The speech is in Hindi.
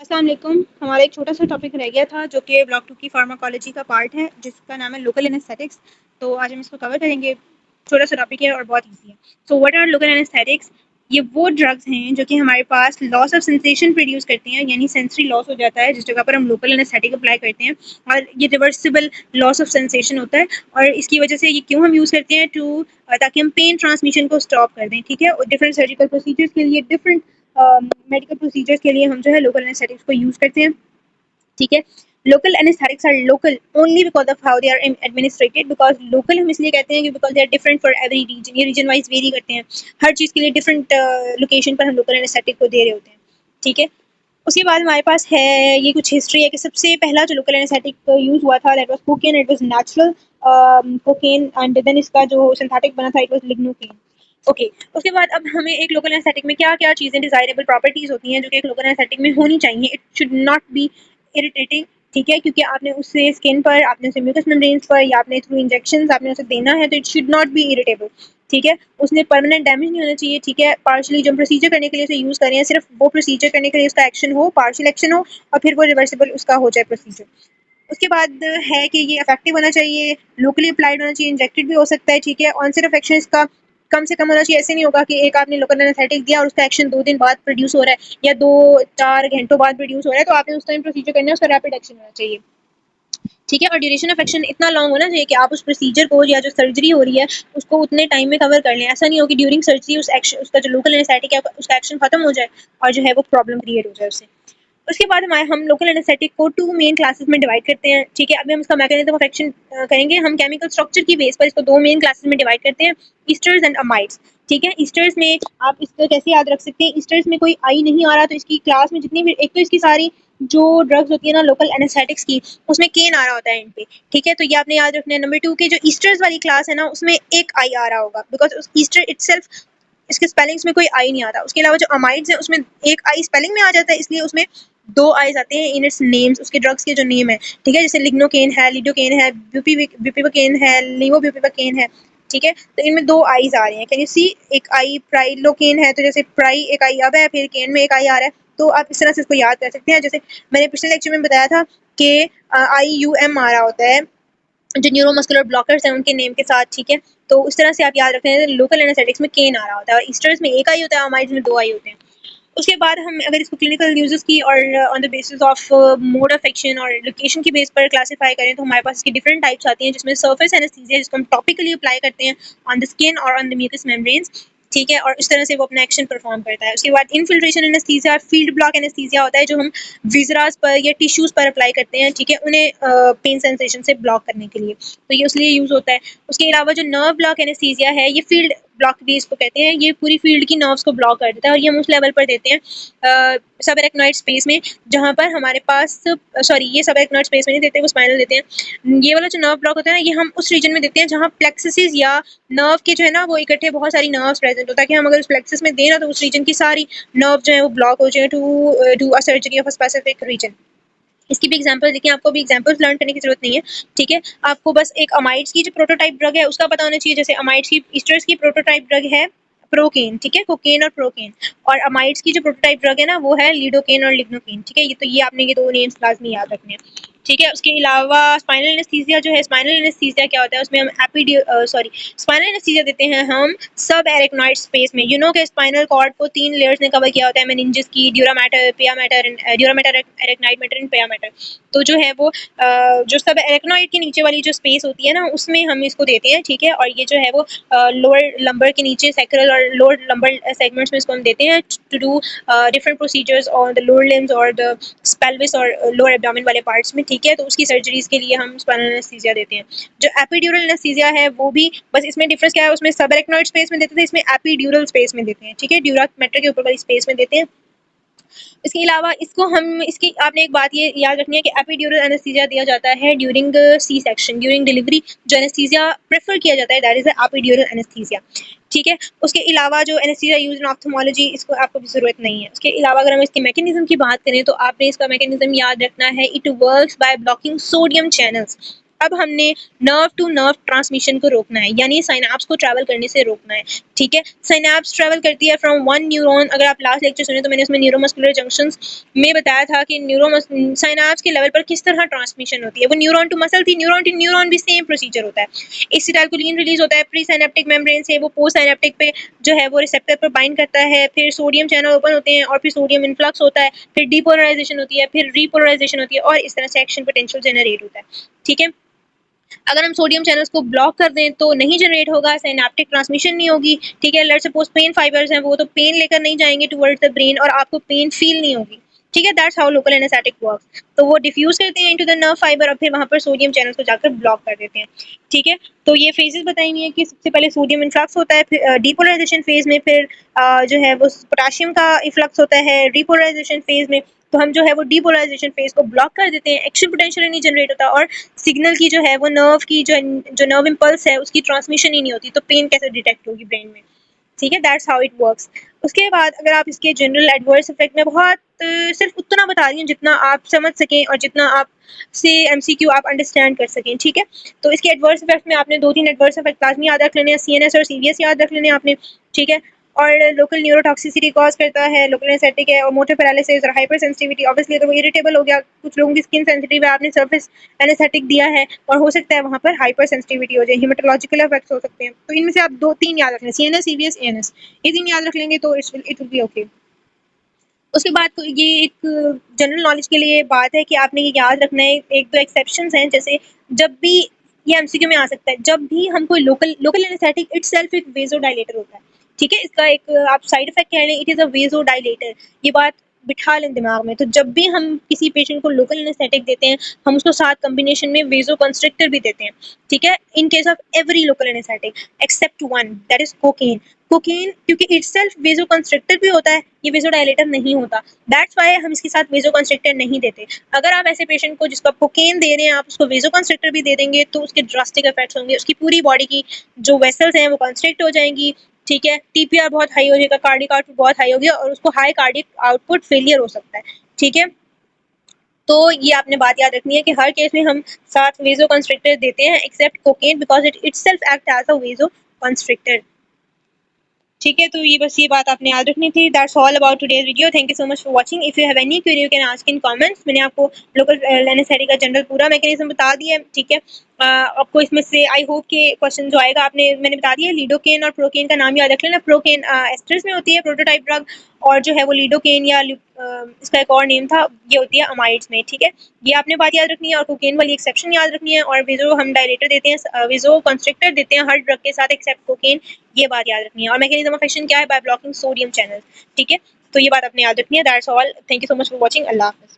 अस्सलाम वालेकुम। हमारा एक छोटा सा टॉपिक रह गया था जो कि ब्लॉक 2 की फार्माकोलॉजी का पार्ट है जिसका नाम है लोकल एनेस्थेटिक्स। तो आज हम इसको कवर करेंगे। छोटा सा टॉपिक है और बहुत ईजी है। So what are local anaesthetics? ये वो ड्रग्स हैं जो कि हमारे पास लॉस ऑफ सेंसेशन प्रोड्यूस करती हैं, यानी सेंसरी लॉस हो जाता है जिस जगह पर हम लोकल एनेस्थेटिक अप्लाई करते हैं, और ये रिवर्सिबल लॉस ऑफ सेंसेशन होता है। और इसकी वजह से ये क्यों हम यूज़ करते हैं ताकि हम पेन ट्रांसमिशन को स्टॉप कर दें। ठीक है, और डिफरेंट सर्जिकल प्रोसीजर्स के लिए, डिफरेंट मेडिकल प्रोसीजर्स के लिए हम जो है लोकल एनेस्थेटिक्स को यूज़ करते हैं। ठीक है, local anaesthetics are local only because of how they are administered. Because local हम इसलिए कहते हैं कि because they are different for every region, ये रीजन वाइज वेरी करते हैं। हर चीज़ के लिए डिफरेंट लोकेशन पर हम लोकल एनेस्थेटिक को दे रहे होते हैं। ठीक है, उसके बाद हमारे पास है ये कुछ हिस्ट्री है कि सबसे पहला जो लोकल एनेस्थेटिक यूज़ हुआ था that was cocaine. It was natural cocaine and then इसका जो सिंथेटिक बना था इट वाज लिग्नोकेन। ओके, उसके बाद अब हमें एक लोकल एनेस्थेटिक में क्या-क्या चीज़ें डिज़ायरेबल प्रॉपर्टीज़ होती हैं जो कि एक लोकल एनेस्थेटिक में होनी चाहिए। It should not be irritating. ठीक है, क्योंकि आपने उससे स्किन पर, आपने उसे म्यूकस मेम्ब्रेन्स पर या आपने थ्रू इंजेक्शंस आपने उसे देना है, तो it should not be irritable. ठीक है, उसने परमानेंट डैमेज नहीं होना चाहिए। ठीक है, पार्शियली जो हम प्रोसीजर करने के लिए उसे यूज़ कर रहे हैं, सिर्फ वो प्रोसीजर करने के लिए उसका एक्शन हो, पार्शियल एक्शन हो, और फिर वो रिवर्सिबल उसका हो जाए प्रोसीजर। उसके बाद है कि ये इफेक्टिव होना चाहिए, लोकली अप्लाइड होना चाहिए, इंजेक्टेड भी हो सकता है। ठीक है, ऑनसेट ऑफ एक्शन इसका कम से कम होना चाहिए। ऐसे नहीं होगा कि एक आपने लोकल एनेस्थेटिक दिया और उसका एक्शन 2 दिन बाद प्रोड्यूस हो रहा है या 2-4 घंटों बाद प्रोड्यूस हो रहा है, तो आपने उस टाइम प्रोसीजर करना है, उसका रैपिड एक्शन होना चाहिए। ठीक है, और ड्यूरेशन ऑफ एक्शन इतना लॉन्ग होना चाहिए कि आप उस प्रोसीजर को या जो सर्जरी हो रही है उसको उतने टाइम में कवर कर लें। ऐसा नहीं हो कि ड्यूरिंग सर्जरी उस एक्शन, उसका जो लोकल एनेस्थेटिक है उसका एक्शन खत्म हो जाए और जो है वो प्रॉब्लम क्रिएट हो जाए उससे। उसके बाद हमारे हम लोकल एनेस्थेटिक को 2 मेन क्लासेस में डिवाइड करते हैं। ठीक है, अभी हम इसका मैकेनिज्म ऑफ एक्शन करेंगे। हम केमिकल स्ट्रक्चर की बेस पर इसको 2 मेन क्लासेस में डिवाइड करते हैं, ईस्टर्स एंड अमाइड्स। ठीक है, ईस्टर्स में आप इसको कैसे याद रख सकते हैं, ईस्टर्स में कोई आई नहीं आ रहा तो इसकी क्लास में जितनी भी, एक तो इसकी सारी जो ड्रग्स होती है ना लोकल एनेस्थेटिक्स की, उसमें केन आ रहा होता है एंड पे। ठीक है, तो ये आपने याद रखना है। नंबर 2 के जो ईस्टर्स वाली क्लास है ना उसमें एक आई आ रहा होगा, बिकॉज उस ईस्टर इटसेल्फ इसके स्पेलिंग्स में कोई आई नहीं आता। उसके अलावा जो अमाइड्स हैं उसमें एक आई स्पेलिंग में आ जाता है, इसलिए उसमें 2 आईज आते हैं इन इट्स नेम्स, उसके ड्रग्स के जो नेम है। ठीक है, जैसे लिग्नोकेन है, लिडोकेन है, ब्यूपिवाकेन है, लेवोब्यूपिवाकेन है। ठीक है, तो इनमें 2 आईज आ रही हैं। कैन यू सी, एक आई प्राइलोकेन है, तो जैसे प्राई एक आई अब है, फिर केन में एक आई आ रहा है, तो आप इस तरह से इसको याद कर सकते हैं। जैसे मैंने पिछले लेक्चर में बताया था कि IUM आ रहा होता है जो न्यूरोमस्कुलर ब्लॉकर्स हैं उनके नेम के साथ। ठीक है, तो उस तरह से आप याद रखते हैं। लोकल एनेस्थेटिक्स में केन आ रहा होता है और ईस्टर्स में एक आई होता है, अमाइड्स में 2 आई होते हैं। उसके बाद हम अगर इसको क्लिनिकल यूजेस की और on the basis of mode of action और लोकेशन की बेस पर क्लासिफाई करें तो हमारे पास इसकी डिफरेंट टाइप्स आती हैं, जिसमें सरफेस एनेस्थीसिया जिसको हम टॉपिकली अप्लाई करते हैं ऑन द स्किन और ऑन द म्यूकस मेम्ब्रेन्स। ठीक है, और इस तरह से वो अपना एक्शन परफॉर्म करता है। उसके बाद infiltration anaesthesia, field block anaesthesia होता है जो हम विजरास पर या टिश्यूज पर अप्लाई करते हैं। ठीक है, उन्हें पेन सेंसेशन से ब्लॉक करने के लिए, तो ये उसलिए यूज होता है। उसके अलावा जो नर्व ब्लॉक एनेस्थीसिया है, ये फील्ड ब्लॉक भी इसको कहते हैं, ये पूरी फील्ड की नर्व्स को ब्लॉक कर देता है और ये हम उस लेवल पर देते हैं सब एरेक्नॉइड स्पेस में, जहाँ पर हमारे पास, सॉरी ये सब एरेक्नॉइड स्पेस में नहीं देते, वो स्पाइनल देते हैं। ये वाला जो नर्व ब्लॉक होता है ना, ये हम उस रीजन में देते हैं जहाँ प्लेक्सिस या नर्व के जो है ना वो इकट्ठे बहुत सारी नर्व्स प्रेजेंट होता है, कि हम अगर उस प्लेक्सिस में दें ना तो उस रीजन की सारी नर्व जो है वो ब्लॉक हो जाए to do a surgery of a specific region. इसकी भी एग्जांपल देखिए, आपको भी एग्जांपल्स लर्न करने की जरूरत नहीं है। ठीक है, आपको बस एक अमाइड्स की जो प्रोटोटाइप ड्रग है उसका पता होना चाहिए। जैसे अमाइड्स की, ईस्टर्स की प्रोटोटाइप ड्रग है प्रोकेन। ठीक है, कोकेन और प्रोकेन। और अमाइड्स की जो प्रोटोटाइप ड्रग है ना वो है लिडोकेन और लिग्नोकेन। ठीक है, ये तो ये आपने ये 2 नेम्स लाजमी याद रखने हैं। ठीक है, उसके अलावा स्पाइनल एनेस्थीसिया जो है, स्पाइनल एनेस्थीसिया क्या होता है, उसमें हम स्पाइनल एनेस्थीसिया देते हैं हम सब एरेक्नॉइड स्पेस में। यू नो के स्पाइनल कॉर्ड को 3 लेयर्स ने कवर किया होता है, मेनिंजेस की, ड्यूरा मैटर, पिया matter, dura mater, arachnid matter and पिया मैटर। तो जो है वो जो सब एरेक्नॉइड के नीचे वाली जो स्पेस होती है ना उसमें हम इसको देते हैं। ठीक है, और ये जो है वो लोअर लंबर के नीचे सैक्रल और लोअर लंबर सेगमेंट्स में इसको हम देते हैं to do different procedures on the lower limbs और द पेल्विस और लोअर एब्डोमेन वाले पार्ट्स में। ठीक है, तो उसकी सर्जरीज के लिए हम स्पाइनल एनेस्थीसिया देते हैं। जो एपिड्यूरल एनेस्थीसिया है वो भी बस, इसमें डिफरेंस क्या है, उसमें सब एरेक्नॉइड स्पेस में देते थे, इसमें एपिड्यूरल स्पेस में देते हैं। ठीक है, ड्यूरा मैटर के ऊपर वाली स्पेस में देते हैं। इसके अलावा इसको हम, इसकी आपने एक बात ये याद रखनी है कि एपिड्यूरल एनेस्थीसिया दिया जाता है during C section, during delivery जो एनेस्थीसिया प्रेफर किया जाता है दैट इज एपिड्यूरल एनेस्थीसिया। ठीक है, उसके अलावा जो एनेस्थीसिया यूज इन ऑप्थेमोलॉजी, इसको आपको भी जरूरत नहीं है। उसके अलावा अगर हम इसके मैकेनिज्म की बात करें तो आपने इसका मैकेनिज्म याद रखना है, it works by blocking sodium channels. अब हमने नर्व टू नर्व ट्रांसमिशन को रोकना है, यानी साइनेप्स को ट्रैवल करने से रोकना है। ठीक है, साइनेप्स ट्रैवल करती है फ्रॉम वन न्यूरॉन। अगर आप लास्ट लेक्चर सुने तो मैंने उसमें न्यूरोमस्कुलर जंक्शंस में बताया था कि साइनेप्स के लेवल पर किस तरह ट्रांसमिशन होती है। वो न्यूरॉन टू मसल थी, न्यूरॉन टू न्यूरॉन भी सेम प्रोसीजर होता है। एसिटाइलकोलिन रिलीज होता है प्री साइनेप्टिक मेम्ब्रेन से, वो पोस्ट साइनेप्टिक पे जो है वो रिसेप्टर पर बाइंड करता है, फिर सोडियम चैनल ओपन होते हैं और फिर सोडियम इन्फ्लक्स होता है, फिर डीपोलराइजेशन होती है, फिर रीपोलराइजेशन होती है और इस तरह से एक्शन पोटेंशियल जनरेट होता है। ठीक है, अगर हम सोडियम चैनल्स को ब्लॉक कर दें तो नहीं जनरेट होगा, सिनेप्टिक ट्रांसमिशन नहीं होगी। ठीक है, लेट्स सपोज पेन फाइबर्स हैं, वो तो पेन लेकर नहीं जाएंगे टुवर्ड्स द ब्रेन और आपको पेन फील नहीं होगी। ठीक है, that's how local anaesthetic works. तो वो डिफ्यूज करते हैं इनटू द नर्व फाइबर और फिर वहां पर सोडियम चैनल्स को जाकर ब्लॉक कर देते हैं। ठीक है, तो ये फेजेस बताई हुई है कि सबसे पहले सोडियम इन्फ्लक्स होता है, फिर डीपोलराइजेशन फेज में, फिर जो है वो पोटेशियम का इफ्लक्स होता है रिपोलराइजेशन फेज में। तो हम जो है वो डीपोलराइजेशन फेज को ब्लॉक कर देते हैं, एक्शन पोटेंशियल नहीं जनरेट होता और सिग्नल की जो है वो नर्व की जो नर्व इम्पल्स है उसकी ट्रांसमिशन ही नहीं होती, तो पेन कैसे डिटेक्ट होगी ब्रेन में। ठीक है, दैट्स हाउ इट वर्क्स। उसके बाद अगर आप इसके जनरल एडवर्स इफेक्ट में बहुत सिर्फ उतना बता रही हूँ जितना आप समझ सकें और जितना आप से एमसीक्यू आप अंडरस्टैंड कर सकें। ठीक है, तो इसके एडवर्स इफेक्ट में आपने 2-3 एडवर्स इफेक्ट लाजमी याद रख लेने हैं, सीएनएस और सीवीएस याद रख लेने हैं आपने। ठीक है, और लोकल न्यूरोटॉक्सिसिटी कॉज करता है, लोकल एनेस्थेटिक है, और मोटर पैरालिसिस और हाइपर सेंसिटिविटी। ऑब्वियसली अगर वो इरिटेबल हो गया, कुछ लोगों की स्किन सेंसिटिव है, आपने सरफेस एनेस्थेटिक दिया है और हो सकता है वहाँ पर हाइपर सेंसिटिविटी हो जाए, हेमेटोलॉजिकल इफेक्ट्स हो सकते हैं। तो इनमें से आप 2-3 याद रखना, सीएनएस सीवीएस एएनएस, ये 3 याद रख लेंगे तो इट विल बी ओके। उसके बाद तो ये एक जनरल नॉलेज के लिए बात है कि आपने ये याद रखना है, एक दो एक्सेप्शंस हैं, जैसे जब भी ये एमसीक्यू में आ सकता है, जब भी हम कोई लोकल एनेस्थेटिक इटसेल्फ एक वेज़ोडाइलेटर होता है। ठीक है, इसका एक आप साइड इफेक्ट कह लें, इट इज़ अ वेज़ोडाइलेटर। ये बात बिठा लें दिमाग में। तो जब भी हम किसी पेशेंट को लोकल एनेस्थेटिक देते हैं, हम उसको साथ कॉम्बिनेशन में वेज़ोकंस्ट्रिक्टर भी देते हैं। ठीक है, in case of every local anaesthetic except one, that is cocaine. Cocaine क्योंकि इटसेल्फ वेज़ोकंस्ट्रिक्टर भी होता है, ये वेज़ोडाइलेटर नहीं होता, दैट्स वाई हम इसके साथ वेज़ोकंस्ट्रिक्टर नहीं देते। अगर आप ऐसे पेशेंट को जिसको आप कोकेन दे रहे हैं, आप उसको वेज़ोकंस्ट्रिक्टर भी दे देंगे तो उसके ड्रास्टिक इफेक्ट्स होंगे, उसकी पूरी बॉडी की जो वेसल्स हैं वो कंस्ट्रिक्ट हो जाएंगी। ठीक है, टीपीआर बहुत हाई हो जाएगा, कार्डिक आउटपुट बहुत हाई हो गया और उसको हाई कार्डिक आउटपुट फेलियर हो सकता है। ठीक है, तो ये आपने बात याद रखनी है कि हर केस में हम साथ वेज़ोकंस्ट्रिक्टर देते हैं except cocaine because it itself act as a vasoconstrictor. ठीक है, तो ये बस ये बात आपने याद रखनी थी। That's all about today's video. Thank you so much for watching. If you have any query you can ask in comments. मैंने आपको लोकल एनेस्थेटिक का जनरल पूरा मैकेनिज्म बता दिया है। ठीक है, आपको इसमें से आई होप के क्वेश्चन जो आएगा आपने मैंने बता दिया, लिडोकेन और प्रोकेन का नाम याद रख लेना। प्रोकेन एस्टर्स में होती है प्रोटोटाइप ड्रग, और जो है वो लिडोकेन या इसका एक और नेम था, ये होती है अमाइड्स में। ठीक है, ये आपने बात याद रखनी है और कोकेन वाली एक्सेप्शन याद रखनी है। और वेजो हम डायलेटर देते हैं, वेजो कंस्ट्रिक्टर देते हैं हर ड्रग के साथ एक्सेप्ट कोकेन, ये बात याद रखनी है। और मैकेनिज्म ऑफ एक्शन क्या है? By blocking sodium channel. ठीक है, तो ये बात आपने याद रखनी है। That's all, thank you so much for watching. अल्लाह हाफिज़।